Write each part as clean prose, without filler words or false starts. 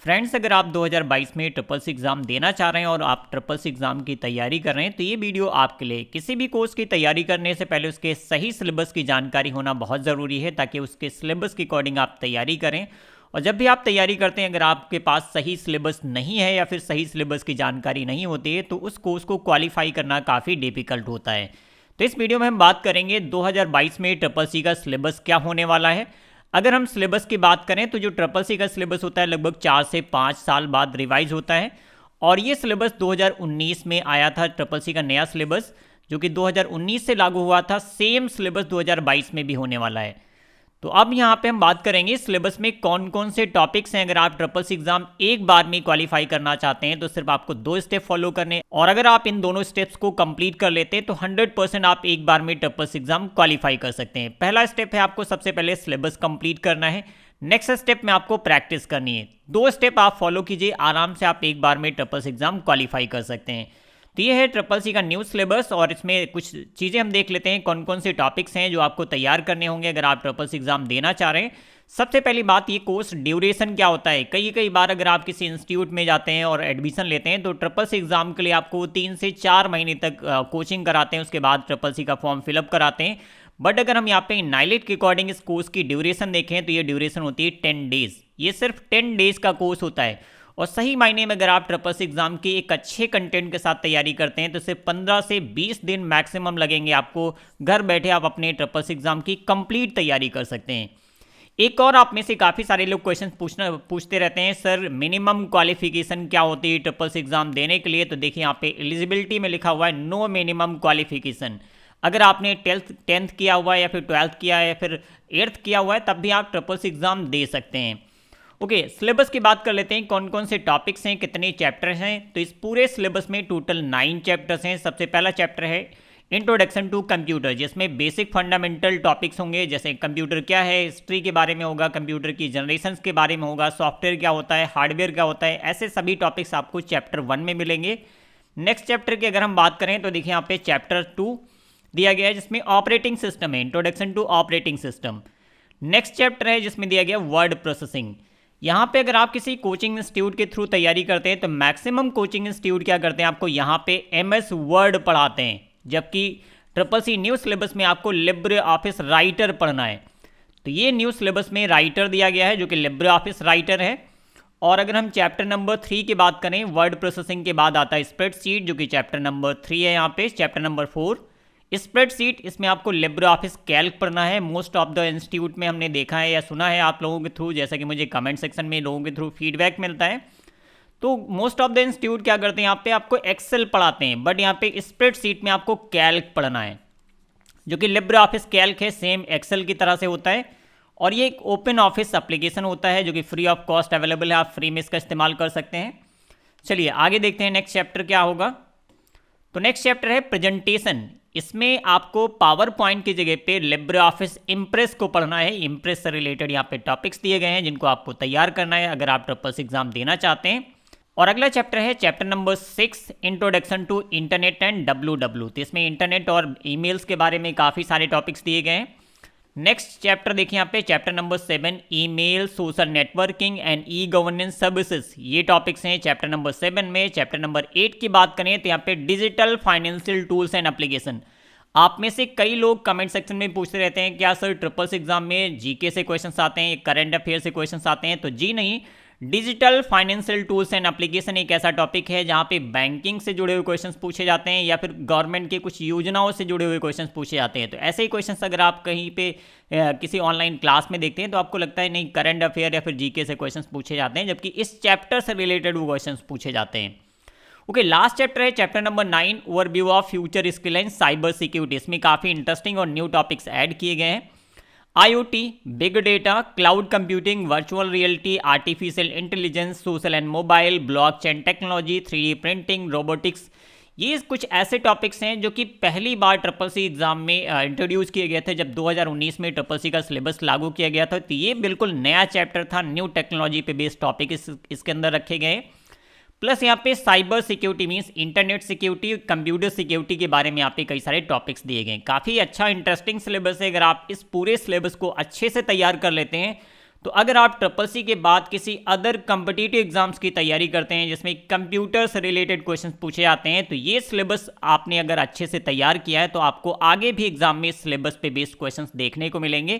Friends, अगर आप 2022 में ट्रिपल सी एग्ज़ाम देना चाह रहे हैं और आप ट्रिपल सी एग्ज़ाम की तैयारी कर रहे हैं तो ये वीडियो आपके लिए। किसी भी कोर्स की तैयारी करने से पहले उसके सही सिलेबस की जानकारी होना बहुत ज़रूरी है ताकि उसके सिलेबस के अकॉर्डिंग आप तैयारी करें। और जब भी आप तैयारी करते हैं, अगर आपके पास सही सिलेबस नहीं है या फिर सही सिलेबस की जानकारी नहीं होती है तो उस कोर्स को क्वालिफाई करना काफ़ी डिफिकल्ट होता है। तो इस वीडियो में हम बात करेंगे 2022 में ट्रिपल सी का सिलेबस क्या होने वाला है। अगर हम सिलेबस की बात करें तो जो ट्रिपल सी का सिलेबस होता है लगभग 4 से 5 साल बाद रिवाइज होता है। और ये सिलेबस 2019 में आया था, ट्रिपल सी का नया सिलेबस जो कि 2019 से लागू हुआ था। सेम सिलेबस 2022 में भी होने वाला है। तो अब यहाँ पे हम बात करेंगे सिलेबस में कौन कौन से टॉपिक्स हैं। अगर आप ट्रिपल सी एग्जाम एक बार में क्वालिफाई करना चाहते हैं तो सिर्फ आपको 2 स्टेप फॉलो करने, और अगर आप इन दोनों स्टेप्स को कंप्लीट कर लेते हैं तो 100% आप एक बार में ट्रिपल सी एग्जाम क्वालिफाई कर सकते हैं। पहला स्टेप है आपको सबसे पहले सिलेबस कंप्लीट करना है। नेक्स्ट स्टेप में आपको प्रैक्टिस करनी है। 2 स्टेप आप फॉलो कीजिए, आराम से आप एक बार में ट्रिपल सी एग्जाम क्वालिफाई कर सकते हैं। तो ये है ट्रिपल सी का न्यू सिलेबस और इसमें कुछ चीज़ें हम देख लेते हैं कौन कौन से टॉपिक्स हैं जो आपको तैयार करने होंगे अगर आप ट्रिपल सी एग्जाम देना चाह रहे हैं। सबसे पहली बात, ये कोर्स ड्यूरेशन क्या होता है। कई बार अगर आप किसी इंस्टीट्यूट में जाते हैं और एडमिशन लेते हैं तो ट्रिपल सी एग्जाम के लिए आपको 3 से 4 महीने तक कोचिंग कराते हैं, उसके बाद ट्रिपल सी का फॉर्म फिलअप कराते हैं। बट अगर हम यहाँ पे नाइलेट के अकॉर्डिंग इस कोर्स की ड्यूरेशन देखें तो ये ड्यूरेशन होती है 10 डेज। ये सिर्फ 10 डेज का कोर्स होता है। और सही मायने में अगर आप ट्रिपल सी एग्जाम की एक अच्छे कंटेंट के साथ तैयारी करते हैं तो सिर्फ 15 से 20 दिन मैक्सिमम लगेंगे आपको। घर बैठे आप अपने ट्रिपल सी एग्जाम की कंप्लीट तैयारी कर सकते हैं। एक और आप में से काफ़ी सारे लोग क्वेश्चन पूछते रहते हैं, सर मिनिमम क्वालिफिकेशन क्या होती है ट्रिपल सी एग्जाम देने के लिए। तो देखिए यहाँ पे एलिजिबिलिटी में लिखा हुआ है नो मिनिमम क्वालिफिकेशन। अगर आपने 10th किया हुआ है या फिर 12th किया है या फिर 8th किया हुआ है तब भी आप ट्रिपल सी एग्जाम दे सकते हैं। ओके, सिलेबस की बात कर लेते हैं कौन कौन से टॉपिक्स हैं, कितने चैप्टर्स हैं। तो इस पूरे सिलेबस में टोटल 9 चैप्टर्स हैं। सबसे पहला चैप्टर है इंट्रोडक्शन टू कंप्यूटर, जिसमें बेसिक फंडामेंटल टॉपिक्स होंगे, जैसे कंप्यूटर क्या है, हिस्ट्री के बारे में होगा, कंप्यूटर की जनरेशंस के बारे में होगा, सॉफ्टवेयर क्या होता है, हार्डवेयर क्या होता है, ऐसे सभी टॉपिक्स आपको चैप्टर 1 में मिलेंगे। नेक्स्ट चैप्टर की अगर हम बात करें तो देखिए यहाँ पे चैप्टर 2 दिया गया है जिसमें ऑपरेटिंग सिस्टम है, introduction to operating system. Next chapter है जिसमें दिया गया वर्ड प्रोसेसिंग। यहाँ पे अगर आप किसी कोचिंग इंस्टीट्यूट के थ्रू तैयारी करते हैं तो मैक्सिमम कोचिंग इंस्टीट्यूट क्या करते हैं, आपको यहाँ पे MS वर्ड पढ़ाते हैं, जबकि ट्रिपल सी न्यू सिलेबस में आपको लिब्रे ऑफिस राइटर पढ़ना है। तो ये न्यू सिलेबस में राइटर दिया गया है जो कि लिब्रे ऑफिस राइटर है। और अगर हम चैप्टर नंबर 3 की बात करें, वर्ड प्रोसेसिंग के बाद आता है स्प्रेडशीट जो कि चैप्टर नंबर 3 है। यहाँ पे चैप्टर नंबर 4 स्प्रेडशीट, इसमें आपको लिब्रे ऑफिस कैल्क पढ़ना है। मोस्ट ऑफ द इंस्टीट्यूट में हमने देखा है या सुना है आप लोगों के थ्रू, जैसा कि मुझे कमेंट सेक्शन में लोगों के थ्रू फीडबैक मिलता है, तो मोस्ट ऑफ द इंस्टीट्यूट क्या करते हैं, यहाँ पे आपको एक्सेल पढ़ाते हैं, बट यहाँ पे स्प्रेडशीट में आपको कैल्क पढ़ना है जो कि लिब्रे ऑफिस कैल्क है, सेम एक्सेल की तरह से होता है। और ये एक ओपन ऑफिस एप्लीकेशन होता है जो कि फ्री ऑफ कॉस्ट अवेलेबल है, आप फ्री में इसका इस्तेमाल कर सकते हैं। चलिए आगे देखते हैं नेक्स्ट चैप्टर क्या होगा। तो नेक्स्ट चैप्टर है प्रेजेंटेशन। इसमें आपको पावर पॉइंट की जगह पे लिब्रे ऑफिस इम्प्रेस को पढ़ना है। इम्प्रेस से रिलेटेड यहाँ पे टॉपिक्स दिए गए हैं जिनको आपको तैयार करना है अगर आप ट्रिपल सी एग्जाम देना चाहते हैं। और अगला चैप्टर है chapter number 6 introduction to internet and WW। तो इसमें इंटरनेट और ईमेल्स के बारे में काफ़ी सारे टॉपिक्स दिए गए हैं। नेक्स्ट चैप्टर देखिए यहाँ पे chapter number 7 email, social networking and governance services, ये टॉपिक्स हैं चैप्टर नंबर 7 में। चैप्टर नंबर 8 की बात करें तो यहाँ पे digital financial tools and application. आप में से कई लोग कमेंट सेक्शन में पूछते रहते हैं क्या सर ट्रिपल सी एग्जाम में GK से क्वेश्चंस आते हैं, करंट अफेयर से क्वेश्चंस आते हैं। तो जी नहीं, digital financial tools and application एक ऐसा टॉपिक है जहाँ पे बैंकिंग से जुड़े हुए क्वेश्चंस पूछे जाते हैं या फिर गवर्नमेंट के कुछ योजनाओं से जुड़े हुए क्वेश्चंस पूछे जाते हैं। तो ऐसे ही क्वेश्चंस अगर आप कहीं पे किसी ऑनलाइन क्लास में देखते हैं तो आपको लगता है नहीं करंट अफेयर या फिर GK से क्वेश्चंस पूछे जाते हैं, जबकि इस चैप्टर से रिलेटेड वो क्वेश्चंस पूछे जाते हैं। ओके, लास्ट चैप्टर है chapter number 9 overview of future skill and cyber security. इसमें काफ़ी इंटरेस्टिंग और न्यू टॉपिक्स ऐड किए गए हैं। IoT, big data, cloud computing, virtual reality, artificial intelligence, social and mobile, blockchain technology, 3D printing, robotics, ये कुछ ऐसे टॉपिक्स हैं जो कि पहली बार ट्रिपल सी एग्जाम में इंट्रोड्यूस किए गए थे जब 2019 में ट्रिपल सी का सिलेबस लागू किया गया था। तो ये बिल्कुल नया चैप्टर था, न्यू टेक्नोलॉजी पे बेस्ड टॉपिक इसके अंदर रखे गए। प्लस यहाँ पे cyber security means internet security, computer security के बारे में यहाँ पे कई सारे टॉपिक्स दिए गए हैं। काफ़ी अच्छा इंटरेस्टिंग सिलेबस है। अगर आप इस पूरे सिलेबस को अच्छे से तैयार कर लेते हैं तो अगर आप ट्रिपल सी के बाद किसी अदर कम्पिटिटिव एग्जाम्स की तैयारी करते हैं जिसमें कंप्यूटर से रिलेटेड क्वेश्चन पूछे जाते हैं, तो ये सिलेबस आपने अगर अच्छे से तैयार किया है तो आपको आगे भी एग्जाम में सिलेबस पे बेस्ड क्वेश्चंस देखने को मिलेंगे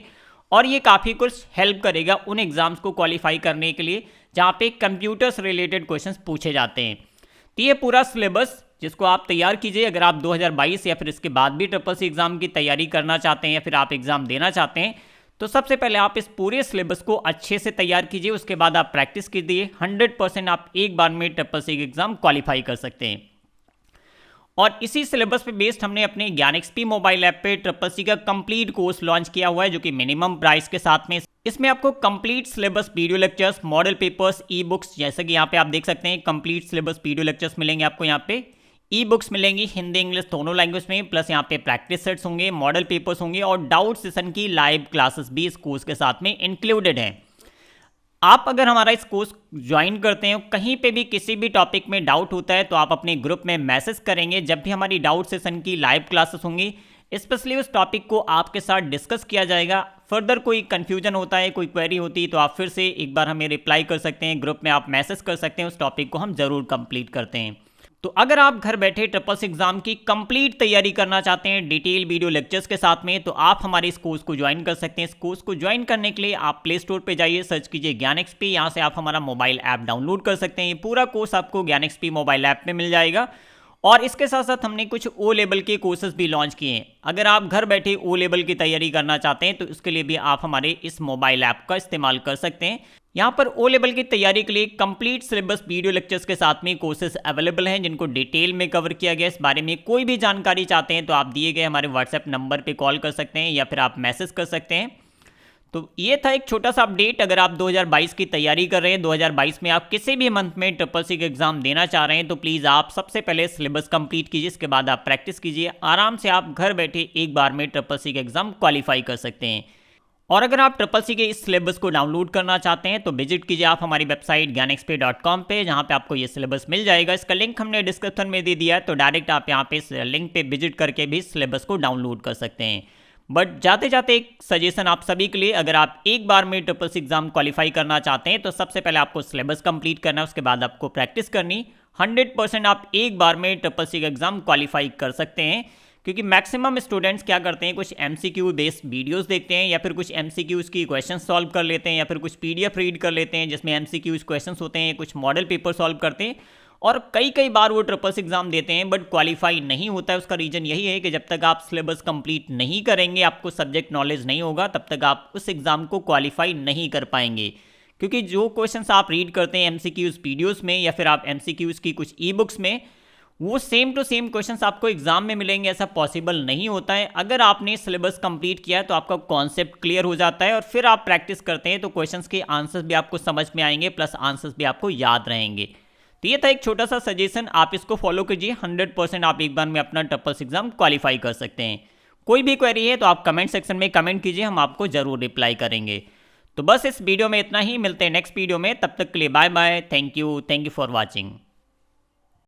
और ये काफ़ी कुछ हेल्प करेगा उन एग्जाम्स को क्वालिफाई करने के लिए जहाँ पे कंप्यूटर से रिलेटेड क्वेश्चंस पूछे जाते हैं। तो ये पूरा सिलेबस जिसको आप तैयार कीजिए अगर आप 2022 या फिर इसके बाद भी ट्रिपल सी एग्जाम की तैयारी करना चाहते हैं या फिर आप एग्जाम देना चाहते हैं, तो सबसे पहले आप इस पूरे सिलेबस को अच्छे से तैयार कीजिए। उसके बाद आप प्रैक्टिस कीजिए, 100% आप एक बार में ट्रिपल सी एग्जाम क्वालिफाई कर सकते हैं। और इसी सिलेबस पे बेस्ड हमने अपने ज्ञानएक्सपी मोबाइल ऐप पे ट्रिपल सी का कंप्लीट कोर्स लॉन्च किया हुआ है, जो कि मिनिमम प्राइस के साथ में। इसमें आपको complete syllabus video lectures, model papers, e books, जैसे कि यहाँ पे आप देख सकते हैं कंप्लीट सिलेबस वीडियो लेक्चर्स मिलेंगे आपको। यहाँ पे ई बुक्स मिलेंगी हिंदी इंग्लिश दोनों लैंग्वेज में, प्लस यहाँ पे प्रैक्टिस सेट्स होंगे, मॉडल पेपर्स होंगे और डाउट सेशन की लाइव क्लासेस भी इस कोर्स के साथ में इंक्लूडेड हैं। आप अगर हमारा इस कोर्स ज्वाइन करते हैं, कहीं पे भी किसी भी टॉपिक में डाउट होता है तो आप अपने ग्रुप में मैसेज करेंगे। जब भी हमारी डाउट सेशन की लाइव क्लासेस होंगी, स्पेशली उस टॉपिक को आपके साथ डिस्कस किया जाएगा। फर्दर कोई कंफ्यूजन होता है, कोई क्वेरी होती है, तो आप फिर से एक बार हमें रिप्लाई कर सकते हैं, ग्रुप में आप मैसेज कर सकते हैं, उस टॉपिक को हम जरूर कंप्लीट करते हैं। तो अगर आप घर बैठे ट्रिपल सी एग्जाम की कंप्लीट तैयारी करना चाहते हैं डिटेल वीडियो लेक्चर्स के साथ में, तो आप हमारे इस कोर्स को ज्वाइन कर सकते हैं। इस कोर्स को ज्वाइन करने के लिए आप प्ले स्टोर पे जाइए, सर्च कीजिए ज्ञानएक्सपी, यहाँ से आप हमारा मोबाइल ऐप डाउनलोड कर सकते हैं। ये पूरा कोर्स आपको ज्ञानएक्सपी मोबाइल ऐप में मिल जाएगा। और इसके साथ साथ हमने कुछ ओ लेवल के कोर्सेज भी लॉन्च किए हैं। अगर आप घर बैठे ओ लेवल की तैयारी करना चाहते हैं तो उसके लिए भी आप हमारे इस मोबाइल ऐप का इस्तेमाल कर सकते हैं। यहाँ पर ओ लेवल की तैयारी के लिए कंप्लीट सिलेबस वीडियो लेक्चर्स के साथ में कोर्सेज अवेलेबल हैं, जिनको डिटेल में कवर किया गया। इस बारे में कोई भी जानकारी चाहते हैं तो आप दिए गए हमारे व्हाट्सएप नंबर पर कॉल कर सकते हैं या फिर आप मैसेज कर सकते हैं। तो ये था एक छोटा सा अपडेट। अगर आप 2022 की तैयारी कर रहे हैं, 2022 में आप किसी भी मंथ में ट्रिपल सी का एग्जाम देना चाह रहे हैं, तो प्लीज़ आप सबसे पहले सिलेबस कंप्लीट कीजिए, इसके बाद आप प्रैक्टिस कीजिए। आराम से आप घर बैठे एक बार में ट्रिपल सी का एग्जाम क्वालिफाई कर सकते हैं। और अगर आप ट्रिपल सी के इस सिलेबस को डाउनलोड करना चाहते हैं तो विजिट कीजिए आप हमारी वेबसाइट ज्ञानexp.com पे, जहाँ पे आपको ये सिलेबस मिल जाएगा। इसका लिंक हमने डिस्क्रिप्शन में दे दिया है, तो डायरेक्ट आप यहाँ पे इस लिंक पे विजिट करके भी सिलेबस को डाउनलोड कर सकते हैं। बट जाते जाते एक सजेशन आप सभी के लिए, अगर आप एक बार में ट्रिपल सी एग्जाम क्वालिफाई करना चाहते हैं तो सबसे पहले आपको सिलेबस कंप्लीट करना है, उसके बाद आपको प्रैक्टिस करनी। 100% आप एक बार में ट्रिपल सी का एग्जाम क्वालिफाई कर सकते हैं, क्योंकि मैक्सिमम स्टूडेंट्स क्या करते हैं, कुछ एमसीक्यू बेस्ड वीडियोस देखते हैं या फिर कुछ एमसीक्यूज की क्वेश्चन सॉल्व कर लेते हैं या फिर कुछ पीडीएफ रीड कर लेते हैं जिसमें एमसीक्यूज क्वेश्चंस होते हैं, कुछ मॉडल पेपर सॉल्व करते हैं और कई बार वो ट्रिपल सी एग्जाम देते हैं बट क्वालिफाई नहीं होता है। उसका रीज़न यही है कि जब तक आप सिलेबस कंप्लीट नहीं करेंगे, आपको सब्जेक्ट नॉलेज नहीं होगा, तब तक आप उस एग्ज़ाम को क्वालिफाई नहीं कर पाएंगे। क्योंकि जो क्वेश्चंस आप रीड करते हैं एमसीक्यूज वीडियोस में या फिर आप एमसीक्यूज की कुछ ई बुक्स में, वो सेम टू सेम क्वेश्चंस आपको एग्जाम में मिलेंगे, ऐसा पॉसिबल नहीं होता है। अगर आपने सिलेबस कंप्लीट किया है तो आपका कॉन्सेप्ट क्लियर हो जाता है और फिर आप प्रैक्टिस करते हैं तो क्वेश्चंस के आंसर्स भी आपको समझ में आएंगे, प्लस आंसर्स भी आपको याद रहेंगे। तो ये था एक छोटा सा सजेशन, आप इसको फॉलो कीजिए। 100% आप एक बार में अपना ट्रिपल सी एग्जाम क्वालिफाई कर सकते हैं। कोई भी क्वेरी है तो आप कमेंट सेक्शन में कमेंट कीजिए, हम आपको जरूर रिप्लाई करेंगे। तो बस इस वीडियो में इतना ही, मिलते हैं नेक्स्ट वीडियो में, तब तक के लिए bye bye, thank you for watching.